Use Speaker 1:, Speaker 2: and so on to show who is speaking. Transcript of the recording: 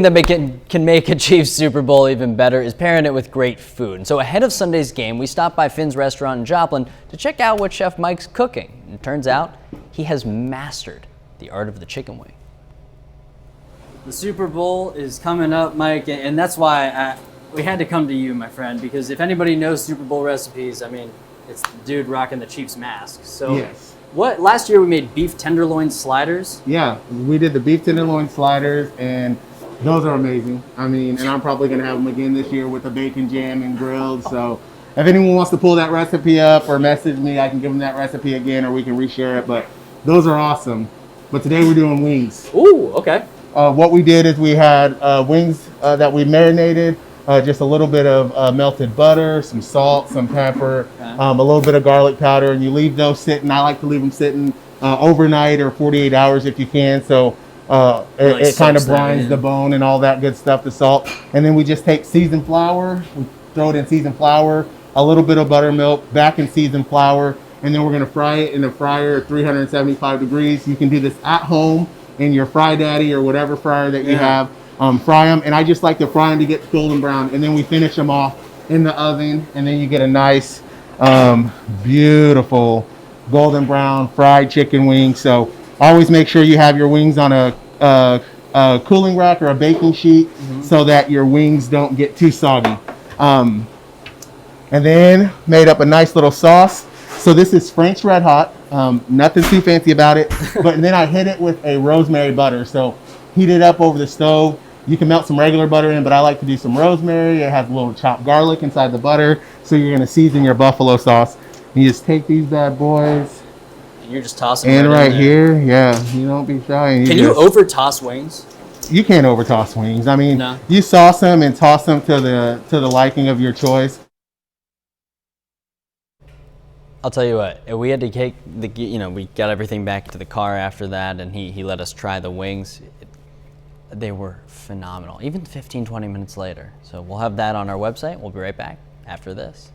Speaker 1: thing that can make a Chiefs Super Bowl even better is pairing it with great food. And so ahead of Sunday's game, we stopped by Finn's restaurant in Joplin to check out what Chef Mike's cooking. And it turns out he has mastered the art of the chicken wing.
Speaker 2: The Super Bowl is coming up, Mike, and that's why we had to come to you, my friend, because if anybody knows Super Bowl recipes, I mean, it's the dude rocking the Chiefs mask. So
Speaker 3: yes.
Speaker 2: Last year we made beef tenderloin sliders.
Speaker 3: Yeah, we did the beef tenderloin sliders, and those are amazing. I mean, and I'm probably going to have them again this year with the bacon jam and grilled. So if anyone wants to pull that recipe up or message me, I can give them that recipe again, or we can reshare it. But those are awesome. But today we're doing wings.
Speaker 2: Ooh, okay.
Speaker 3: What we did is we had wings that we marinated, just a little bit of melted butter, some salt, some pepper, a little bit of garlic powder, and you leave those sitting. I like to leave them sitting overnight or 48 hours if you can. So
Speaker 2: Really
Speaker 3: it kind of
Speaker 2: soaks that
Speaker 3: brines
Speaker 2: in.
Speaker 3: the bone and all that good stuff, the salt. And then we just take seasoned flour, we throw it in seasoned flour, a little bit of buttermilk, back in seasoned flour, and then we're gonna fry it in a fryer at 375 degrees. You can do this at home in your Fry Daddy or whatever fryer that you have. Fry them, and I just like to fry them to get golden brown, and then we finish them off in the oven, and then you get a nice, beautiful golden brown fried chicken wing. So always make sure you have your wings on a cooling rack or a baking sheet so that your wings don't get too soggy. And then made up a nice little sauce. So this is Frank's Red Hot, nothing too fancy about it, but then I hit it with a rosemary butter. So heat it up over the stove. You can melt some regular butter in, but I like to do some rosemary. It has a little chopped garlic inside the butter. So you're gonna season your buffalo sauce. You just take these bad boys.
Speaker 2: And you're just tossing
Speaker 3: And
Speaker 2: in
Speaker 3: right
Speaker 2: there.
Speaker 3: here, yeah, you don't be shy.
Speaker 2: Can you over toss wings?
Speaker 3: You can't over toss wings. I mean,
Speaker 2: No.
Speaker 3: you sauce them and toss them to the liking of your choice.
Speaker 1: I'll tell you what, we had to take we got everything back to the car after that, and he let us try the wings. They were phenomenal, even 15, 20 minutes later. So we'll have that on our website. We'll be right back after this.